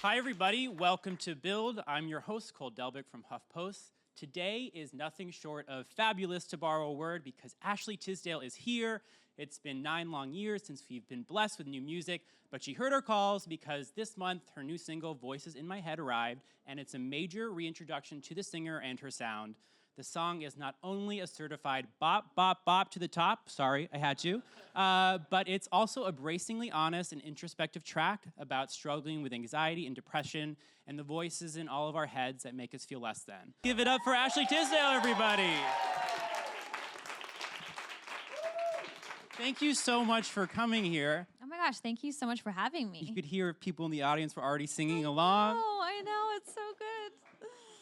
Hi, everybody. Welcome to Build. I'm your host, Cole Delbick from HuffPost. Today is nothing short of fabulous, to borrow a word, because Ashley Tisdale is here. It's been 9 long years since we've been blessed with new music, but she heard our calls because this month her new single, Voices in My Head, arrived, and it's a major reintroduction to the singer and her sound. The song is not only a certified bop, bop, bop to the top, sorry, I had to, but it's also a bracingly honest and introspective track about struggling with anxiety and depression and the voices in all of our heads that make us feel less than. Give it up for Ashley Tisdale, everybody. Thank you so much for coming here. Oh my gosh, thank you so much for having me. You could hear people in the audience were already singing along. Oh, I know, it's so good.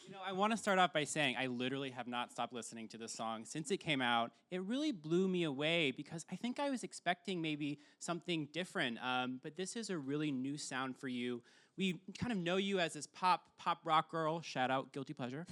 You know, I want to start off by saying I literally have not stopped listening to this song since it came out. It really blew me away because I think I was expecting maybe something different, but this is a really new sound for you. We kind of know you as this pop rock girl, shout out, guilty pleasure.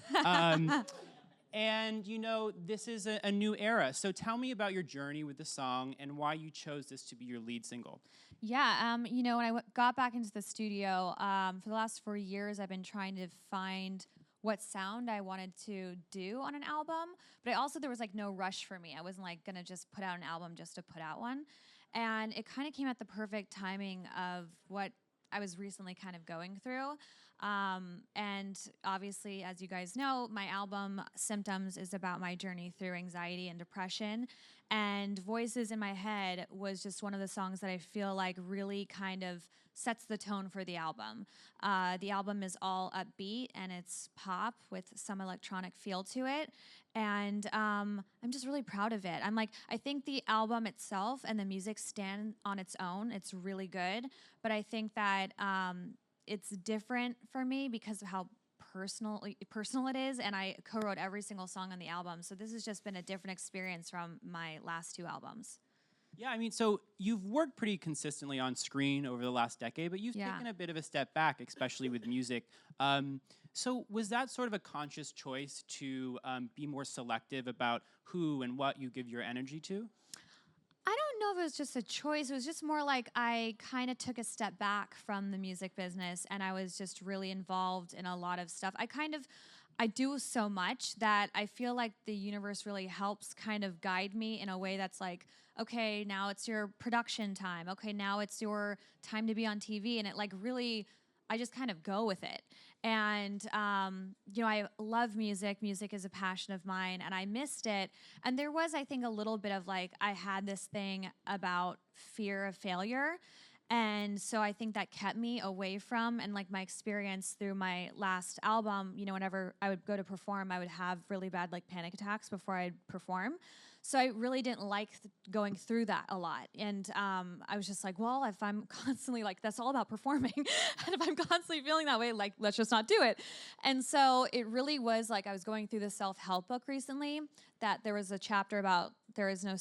And you know, this is a new era. So tell me about your journey with the song and why you chose this to be your lead single. Yeah, you know, when I got back into the studio, for the last 4 years, I've been trying to find what sound I wanted to do on an album, but there was like no rush for me. I wasn't like gonna just put out an album just to put out one. And it kind of came at the perfect timing of what I was recently kind of going through. And obviously, as you guys know, my album Symptoms is about my journey through anxiety and depression. And Voices in My Head was just one of the songs that I feel like really kind of sets the tone for the album. The album is all upbeat and it's pop with some electronic feel to it. And I'm just really proud of it. I think the album itself and the music stand on its own. It's really good. But I think that it's different for me because of how personal it is, and I co-wrote every single song on the album. So this has just been a different experience from my last 2 albums. Yeah, I mean, so you've worked pretty consistently on screen over the last decade, but you've taken a bit of a step back, especially with music. So was that sort of a conscious choice to be more selective about who and what you give your energy to? I don't know if it was just a choice. It was just more like I kind of took a step back from the music business and I was just really involved in a lot of stuff. I do so much that I feel like the universe really helps kind of guide me in a way that's like, okay, now it's your production time. Okay, now it's your time to be on TV. And it like really, I just kind of go with it. And, you know, I love music. Music is a passion of mine, and I missed it. And there was, I think, a little bit of like, I had this thing about fear of failure. And so I think that kept me away from, and like my experience through my last album, you know, whenever I would go to perform, I would have really bad like panic attacks before I'd perform. So I really didn't like going through that a lot. And I was just like, well, if I'm constantly like, that's all about performing. And if I'm constantly feeling that way, like, let's just not do it. And so it really was like, I was going through the self-help book recently that there was a chapter about there is no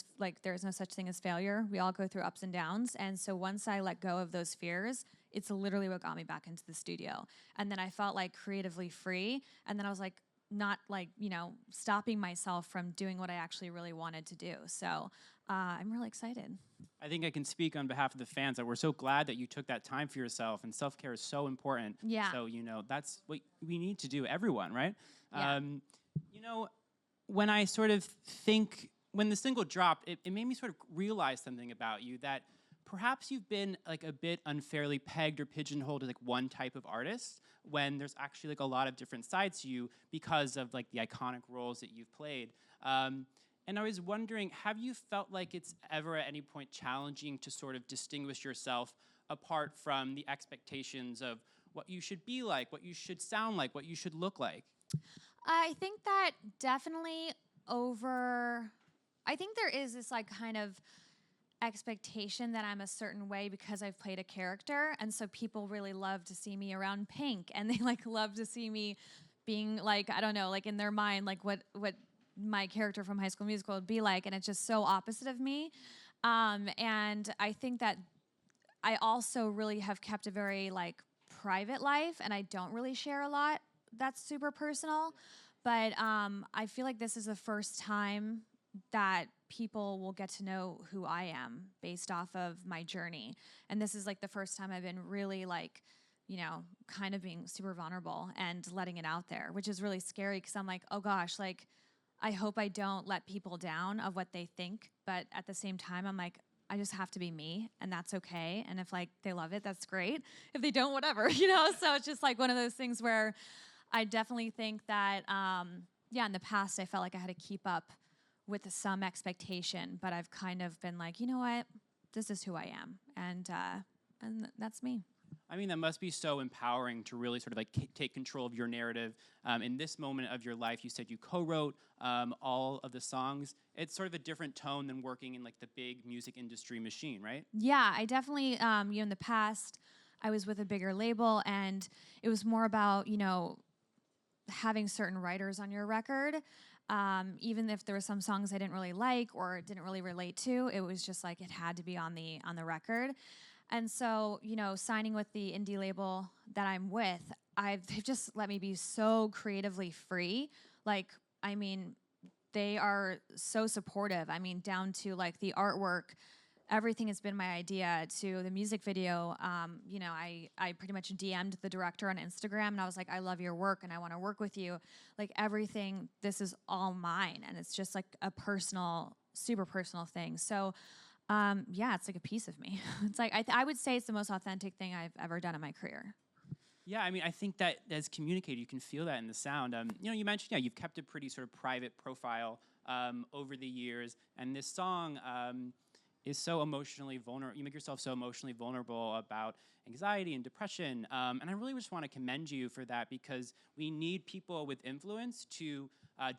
such thing as failure. We all go through ups and downs. And so once I let go of those fears, it's literally what got me back into the studio. And then I felt like creatively free. And then I was like, not like, you know, stopping myself from doing what I actually really wanted to do. So I'm really excited. I think I can speak on behalf of the fans that we're so glad that you took that time for yourself, and self-care is so important. Yeah. So, you know, that's what we need to do, everyone, right? Yeah. You know, when I sort of think, when the single dropped, it made me sort of realize something about you, that perhaps you've been like a bit unfairly pegged or pigeonholed as like one type of artist when there's actually like a lot of different sides to you because of like the iconic roles that you've played. And I was wondering, have you felt like it's ever at any point challenging to sort of distinguish yourself apart from the expectations of what you should be like, what you should sound like, what you should look like? I think that definitely I think there is this like kind of expectation that I'm a certain way because I've played a character, and so people really love to see me around pink, and they like love to see me being like, I don't know, like in their mind, like what my character from High School Musical would be like, and it's just so opposite of me. And I think that I also really have kept a very like private life, and I don't really share a lot that's super personal. But I feel like this is the first time that people will get to know who I am based off of my journey. And this is like the first time I've been really like kind of being super vulnerable and letting it out there, which is really scary because I'm like, oh gosh, like, I hope I don't let people down of what they think. But at the same time, I'm like, I just have to be me, and that's okay. And if like they love it, that's great. If they don't, whatever, So it's just like one of those things where I definitely think that, in the past, I felt like I had to keep up with some expectation, but I've kind of been like, you know what, this is who I am, and that's me. I mean, that must be so empowering to really sort of like take control of your narrative. In this moment of your life, you said you co-wrote all of the songs. It's sort of a different tone than working in like the big music industry machine, right? Yeah, I definitely, in the past, I was with a bigger label, and it was more about, having certain writers on your record. Even if there were some songs I didn't really like or didn't really relate to, it was just like it had to be on the record. And so, signing with the indie label that I'm with, they've just let me be so creatively free. Like, I mean, they are so supportive. I mean, down to like the artwork, everything has been my idea, to the music video. I pretty much DM'd the director on Instagram, and I was like, I love your work and I want to work with you. Like, everything, this is all mine. And it's just like a personal, super personal thing. So it's like a piece of me. It's like, I would say it's the most authentic thing I've ever done in my career. Yeah, I mean, I think that as communicated, you can feel that in the sound. You mentioned, you've kept a pretty sort of private profile over the years, and this song is so emotionally vulnerable. You make yourself so emotionally vulnerable about anxiety and depression, and I really just want to commend you for that, because we need people with influence to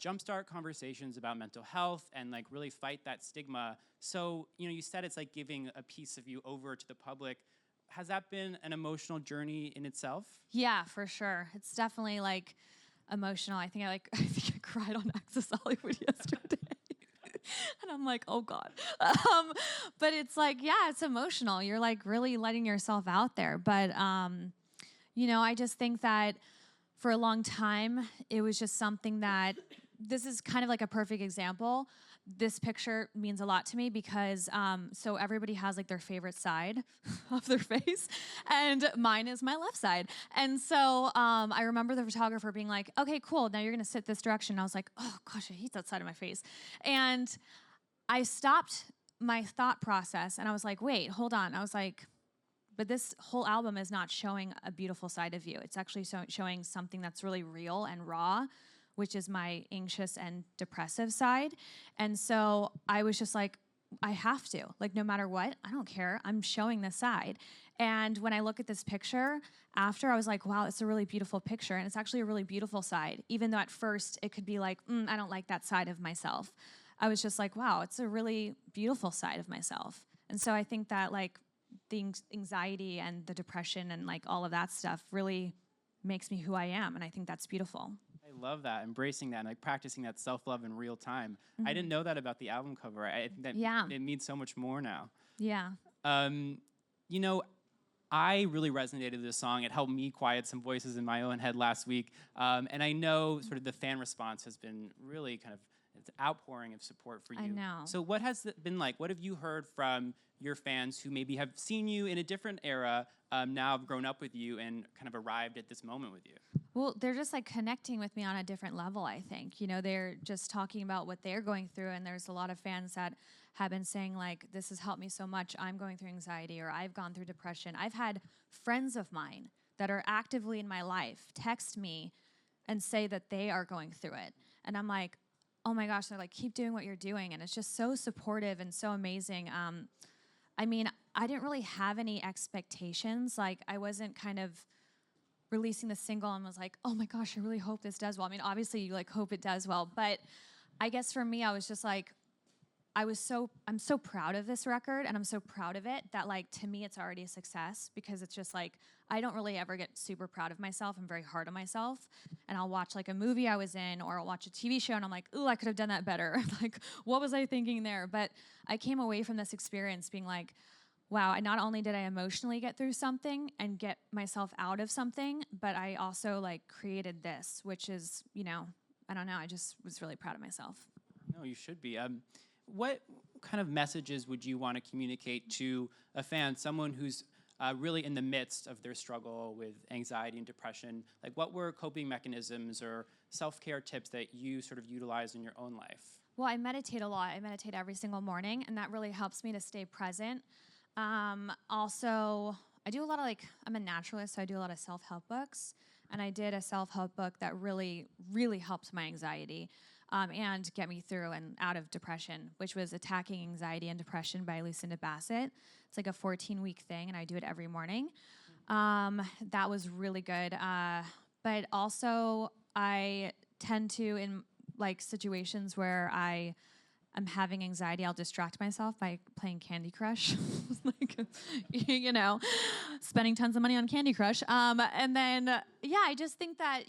jumpstart conversations about mental health and like really fight that stigma. So, you said it's like giving a piece of you over to the public. Has that been an emotional journey in itself? Yeah, for sure. It's definitely like emotional. I think I cried on Access Hollywood yesterday. And I'm like, oh God. But it's like, yeah, it's emotional. You're like really letting yourself out there. But, I just think that for a long time, it was just something that, this is kind of like a perfect example. This picture means a lot to me because so everybody has like their favorite side of their face, and mine is my left side. And so I remember the photographer being like, okay, cool, now you're gonna sit this direction. And I was like, oh gosh, I hate that side of my face. And I stopped my thought process and I was like, wait, hold on. I was like, but this whole album is not showing a beautiful side of you. It's actually showing something that's really real and raw, which is my anxious and depressive side. And so I was just like, I have to, like, no matter what, I don't care. I'm showing this side. And when I look at this picture after, I was like, wow, it's a really beautiful picture. And it's actually a really beautiful side, even though at first it could be like, I don't like that side of myself. I was just like, wow, it's a really beautiful side of myself. And so I think that like the anxiety and the depression and like all of that stuff really makes me who I am. And I think that's beautiful. I love that, embracing that and like practicing that self-love in real time. Mm-hmm. I didn't know that about the album cover. I think that it means so much more now. Yeah. I really resonated with this song. It helped me quiet some voices in my own head last week. And I know sort of the fan response has been really kind of, it's an outpouring of support for you. I know. So what has it been like? What have you heard from your fans who maybe have seen you in a different era, now have grown up with you and kind of arrived at this moment with you? Well, they're just like connecting with me on a different level, I think. They're just talking about what they're going through, and there's a lot of fans that have been saying like, this has helped me so much. I'm going through anxiety, or I've gone through depression. I've had friends of mine that are actively in my life text me and say that they are going through it. And I'm like, oh my gosh, they're like, keep doing what you're doing. And it's just so supportive and so amazing. I mean, I didn't really have any expectations. Like, I wasn't kind of releasing the single and was like, oh my gosh, I really hope this does well. I mean, obviously you like hope it does well, but I guess for me, I was just like, I'm so proud of this record, and I'm so proud of it that like, to me, it's already a success, because it's just like, I don't really ever get super proud of myself. I'm very hard on myself, and I'll watch like a movie I was in, or I'll watch a TV show and I'm like, ooh, I could have done that better. Like, what was I thinking there? But I came away from this experience being like, wow, not only did I emotionally get through something and get myself out of something, but I also like created this, which is, I don't know, I just was really proud of myself. No, you should be. What kind of messages would you want to communicate to a fan, someone who's really in the midst of their struggle with anxiety and depression. Like, what were coping mechanisms or self-care tips that you sort of utilize in your own life? Well, I meditate a lot. I meditate every single morning, and that really helps me to stay present. Also, I do a lot of I'm a naturalist, so I do a lot of self-help books. And I did a self-help book that really, really helped my anxiety and get me through and out of depression, which was Attacking Anxiety and Depression by Lucinda Bassett. It's like a 14-week thing, and I do it every morning. That was really good. But also, I tend to, in situations where I'm having anxiety, I'll distract myself by playing Candy Crush, spending tons of money on Candy Crush. And then, I just think that,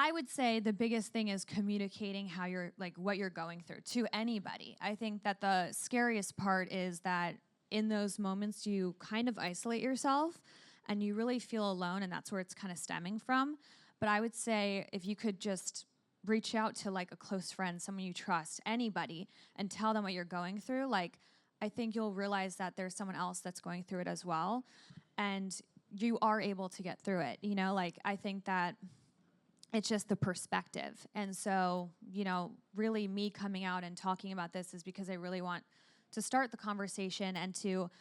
I would say the biggest thing is communicating how you're, what you're going through to anybody. I think that the scariest part is that in those moments you kind of isolate yourself and you really feel alone, and that's where it's kind of stemming from. But I would say if you could just reach out to a close friend, someone you trust, anybody, and tell them what you're going through, I think you'll realize that there's someone else that's going through it as well, and you are able to get through it. I think that it's just the perspective. And so, really me coming out and talking about this is because I really want to start the conversation and to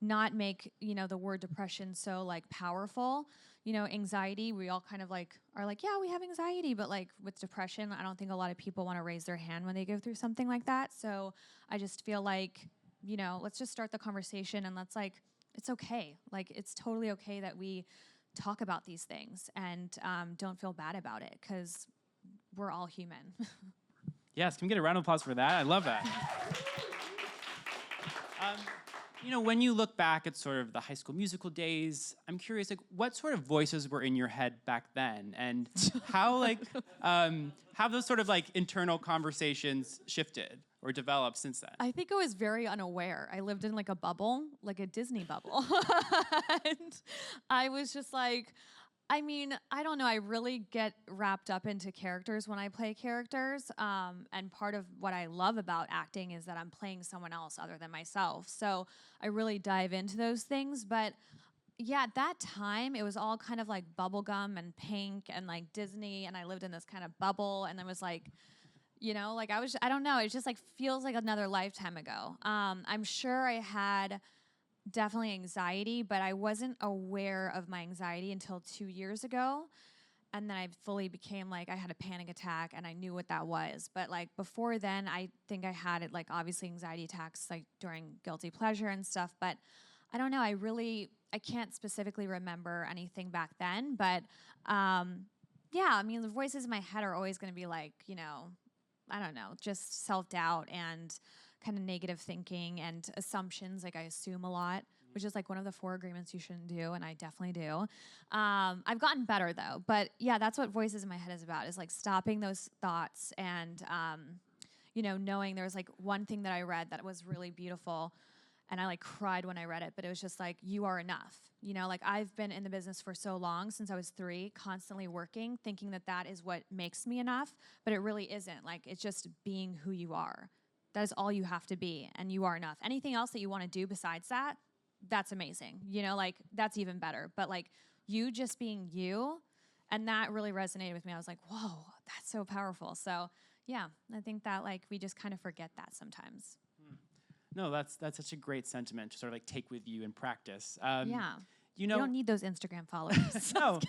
not make, the word depression so powerful. Anxiety, we all kind of are yeah, we have anxiety, but with depression, I don't think a lot of people want to raise their hand when they go through something like that. So I just feel let's just start the conversation, and let's it's okay. It's totally okay that we talk about these things, and don't feel bad about it, because we're all human. Yes, can we get a round of applause for that? I love that. When you look back at sort of the High School Musical days, I'm curious, what sort of voices were in your head back then, and how how those sort of internal conversations shifted or developed since then? I think I was very unaware. I lived in a bubble, like a Disney bubble. And I was just I don't know. I really get wrapped up into characters when I play characters. And part of what I love about acting is that I'm playing someone else other than myself. So I really dive into those things. But yeah, at that time, it was all kind of bubblegum and pink and Disney. And I lived in this kind of bubble. And it was I don't know. It just feels like another lifetime ago. I'm sure I had definitely anxiety, but I wasn't aware of my anxiety until 2 years ago. And then I fully became I had a panic attack, and I knew what that was. But before then, I think I had it obviously anxiety attacks during guilty pleasure and stuff. But I don't know. I can't specifically remember anything back then. But the voices in my head are always going to be I don't know, just self-doubt and kind of negative thinking and assumptions. I assume a lot, which is one of the 4 agreements you shouldn't do, and I definitely do. I've gotten better though, but yeah, that's what voices in my head is about, is stopping those thoughts and, knowing there was one thing that I read that was really beautiful, and I cried when I read it, but it was just you are enough. I've been in the business for so long, since I was 3, constantly working, thinking that that is what makes me enough, but it really isn't. It's just being who you are. That is all you have to be, and you are enough. Anything else that you want to do besides that, that's amazing. That's even better. But you just being you, and that really resonated with me. I was whoa, that's so powerful. So yeah, I think that we just kind of forget that sometimes. No, that's such a great sentiment to sort of take with you in practice. Yeah. You don't need those Instagram followers. No.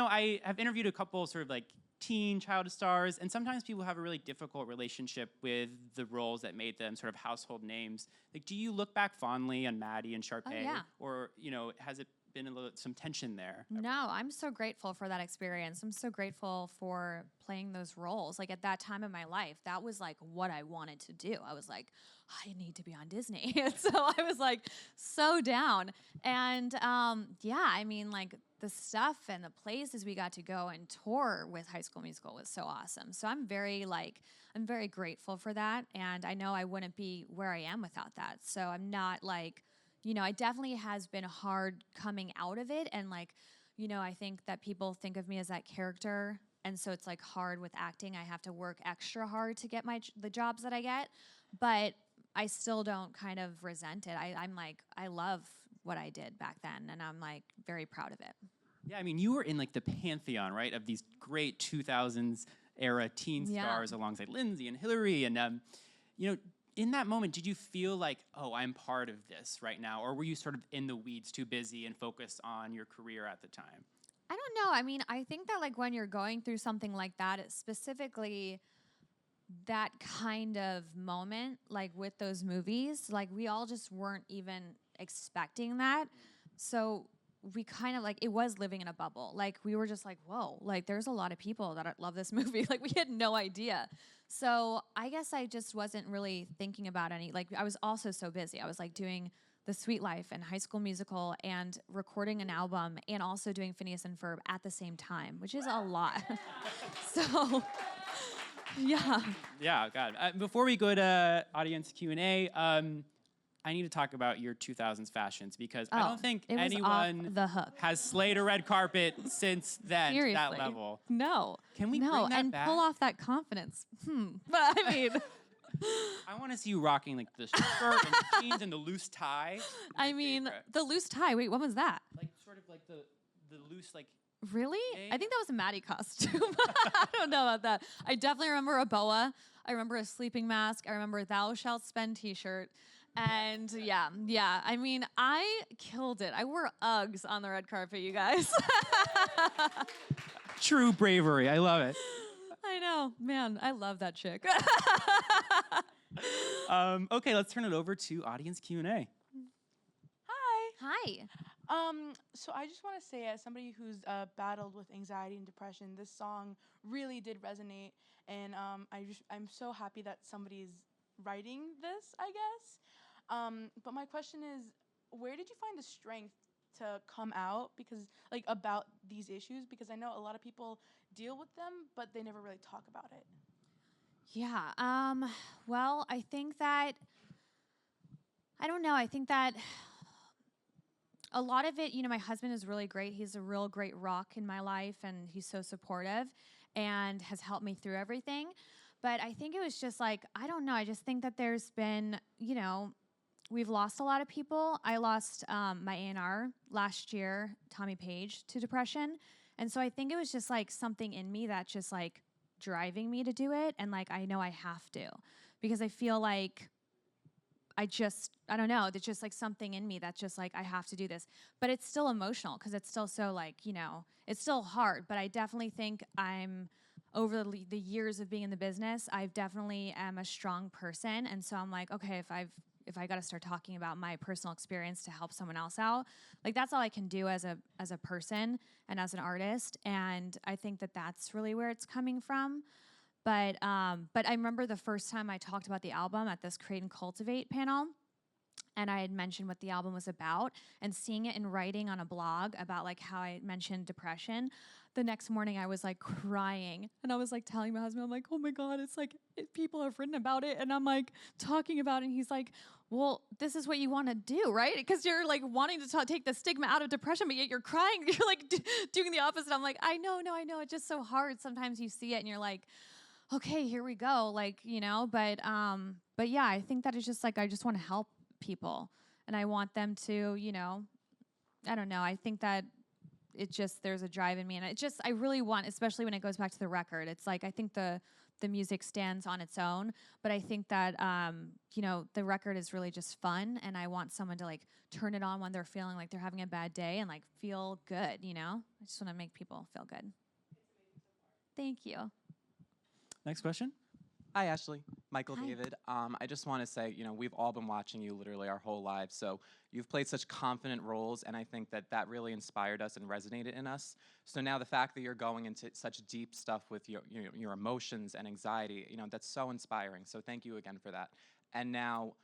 I have interviewed a couple sort of teen child stars, and sometimes people have a really difficult relationship with the roles that made them sort of household names. Do you look back fondly on Maddie and Sharpay? Oh, yeah. Or, has it been some tension there? No, I'm so grateful for that experience. I'm so grateful for playing those roles. At that time in my life, that was what I wanted to do. I was I need to be on Disney. And so I was so down. And the stuff and the places we got to go and tour with High School Musical was so awesome. So I'm very very grateful for that. And I know I wouldn't be where I am without that. So I'm not it definitely has been hard coming out of it. And I think that people think of me as that character. And so it's hard with acting. I have to work extra hard to get the jobs that I get. But I still don't kind of resent it. I'm like, I love what I did back then, and I'm like very proud of it. Yeah, I mean, you were in like the pantheon, right, of these great 2000s era teen stars alongside Lindsay and Hillary. And, you know, in that moment, did you feel like, oh, I'm part of this right now? Or were you sort of in the weeds, too busy and focused on your career at the time? I don't know. I mean, I think that like when you're going through something like that, it's specifically that kind of moment, like with those movies, like we all just weren't even expecting that. So we kind of like, it was living in a bubble. Like we were just like, whoa, like there's a lot of people that love this movie. Like we had no idea. So I guess I just wasn't really thinking about any, like I was also so busy. I was like doing The Sweet Life and High School Musical and recording an album and also doing Phineas and Ferb at the same time, which is a lot. So yeah. Yeah, God. Before we go to audience Q&A, I need to talk about your 2000s fashions because I don't think it was anyone off the hook. has slayed a red carpet since then to that Seriously. level. No. Can we bring that and back? pull off that confidence? But I mean, I want to see you rocking like the shirt and the jeans and the loose tie. I mean, the loose tie. Wait, what was that? Like sort of like the loose like. Really? Yeah. I think that was a Maddie costume. I don't know about that. I definitely remember a boa. I remember a sleeping mask. I remember Thou Shalt Spend t-shirt. And yeah. I mean, I killed it. I wore Uggs on the red carpet, you guys. True bravery. I love it. I know. Man, I love that chick. Okay, let's turn it over to audience Q&A. Hi. So I just want to say, as somebody who's battled with anxiety and depression, this song really did resonate, and I'm so happy that somebody's writing this, I guess. But my question is, where did you find the strength to come out about these issues? Because I know a lot of people deal with them, but they never really talk about it. Yeah. Well, I think that a lot of it, my husband is really great. He's a real great rock in my life, and he's so supportive and has helped me through everything. But I think it was just like, I don't know. I just think that there's been, we've lost a lot of people. I lost my A&R last year, Tommy Page, to depression. And so I think it was just like something in me that's just like driving me to do it. And like, I know I have to, because I feel like I don't know. There's just like something in me that's just like, I have to do this. But it's still emotional because it's still so like, it's still hard. But I definitely think I'm, over the years of being in the business, I definitely am a strong person. And so I'm like, okay, if I got to start talking about my personal experience to help someone else out, like that's all I can do as a person and as an artist. And I think that that's really where it's coming from. But I remember the first time I talked about the album at this Create and Cultivate panel, and I had mentioned what the album was about, and seeing it in writing on a blog about like how I mentioned depression. The next morning I was like crying, and I was like telling my husband, I'm like, oh my God, it's like people have written about it, and I'm like talking about it, and he's like, well, this is what you want to do, right? Because you're like wanting to take the stigma out of depression, but yet you're crying. You're like doing the opposite. I'm like, I know. It's just so hard. Sometimes you see it and you're like, okay, here we go. Like, but yeah, I think that it's just like, I just want to help people, and I want them to, I don't know. I think that there's a drive in me, and I really want, especially when it goes back to the record, it's like, I think the music stands on its own, but I think that, the record is really just fun, and I want someone to like turn it on when they're feeling like they're having a bad day and like feel good, I just want to make people feel good. Thank you. Next question. Hi, Ashley. Michael Hi. David. I just want to say, we've all been watching you literally our whole lives. So you've played such confident roles, and I think that really inspired us and resonated in us. So now the fact that you're going into such deep stuff with your emotions and anxiety, that's so inspiring. So thank you again for that. And now,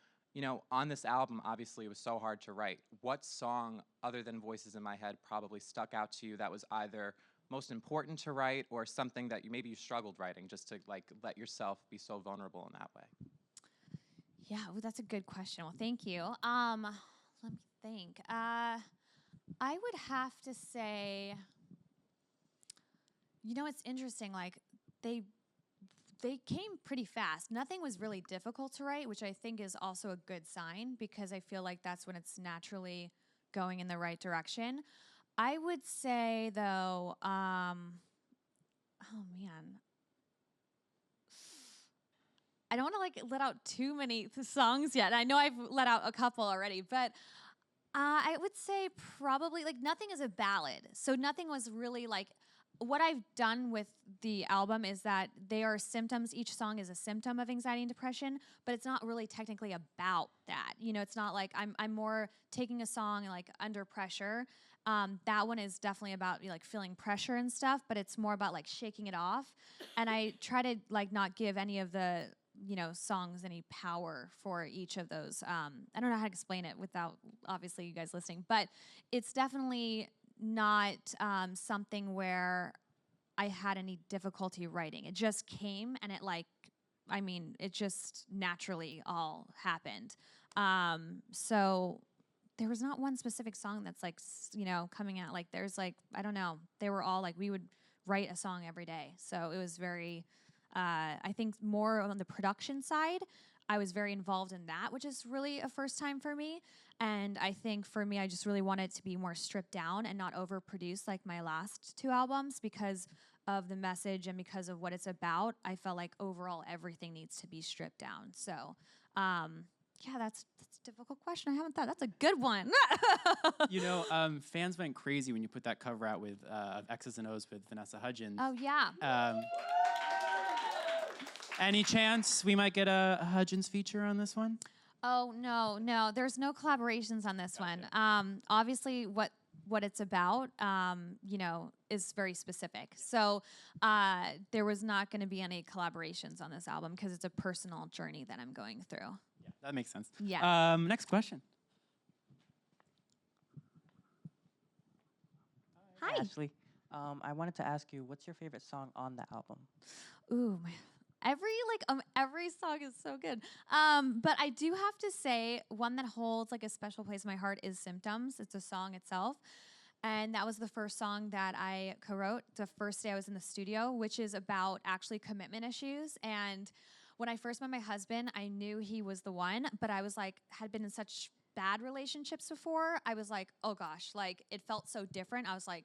on this album, obviously it was so hard to write. What song, other than Voices in My Head, probably stuck out to you that was either most important to write, or something that maybe you struggled writing, just to like let yourself be so vulnerable in that way? Yeah, that's a good question. Well, thank you. Let me think. I would have to say, it's interesting. Like they came pretty fast. Nothing was really difficult to write, which I think is also a good sign because I feel like that's when it's naturally going in the right direction. I would say though, oh man, I don't want to like let out too many songs yet. I know I've let out a couple already, but I would say probably like nothing is a ballad. So nothing was really like what I've done with the album is that they are symptoms. Each song is a symptom of anxiety and depression, but it's not really technically about that. You know, it's not like I'm more taking a song like under pressure. That one is definitely about like feeling pressure and stuff, but it's more about like shaking it off. And I try to like not give any of the songs any power for each of those. I don't know how to explain it without obviously you guys listening, but it's definitely not something where I had any difficulty writing. It just came and it just naturally all happened. So there was not one specific song that's like, coming out. Like there's like, I don't know. They were all like, we would write a song every day. So it was very, I think more on the production side, I was very involved in that, which is really a first time for me. And I think for me, I just really wanted to be more stripped down and not overproduce like my last two albums because of the message and because of what it's about. I felt like overall everything needs to be stripped down. So, yeah, that's a difficult question. I haven't thought. That's a good one. Fans went crazy when you put that cover out with X's and O's with Vanessa Hudgens. Oh, yeah. Any chance we might get a Hudgens feature on this one? Oh, no. There's no collaborations on this one. Obviously, what it's about, is very specific. So there was not going to be any collaborations on this album because it's a personal journey that I'm going through. Yeah, that makes sense. Yeah. Next question. Hi. Ashley, I wanted to ask you, what's your favorite song on the album? Ooh, every song is so good. But I do have to say one that holds like a special place in my heart is Symptoms. It's a song itself. And that was the first song that I co-wrote the first day I was in the studio, which is about actually commitment issues. And when I first met my husband, I knew he was the one, but I was like, had been in such bad relationships before. I was like, oh gosh, like it felt so different. I was like,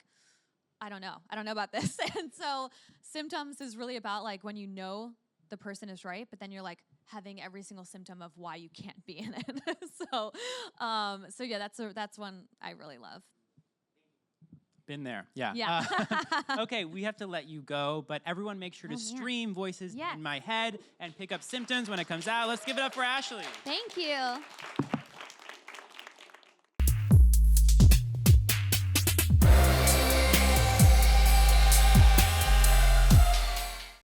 I don't know about this. And so Symptoms is really about like when you know the person is right, but then you're like having every single symptom of why you can't be in it. So yeah, that's one I really love. Been there, yeah. Yeah. Okay, we have to let you go, but everyone make sure to stream Voices Yes. in My Head and pick up Symptoms when it comes out. Let's give it up for Ashley. Thank you.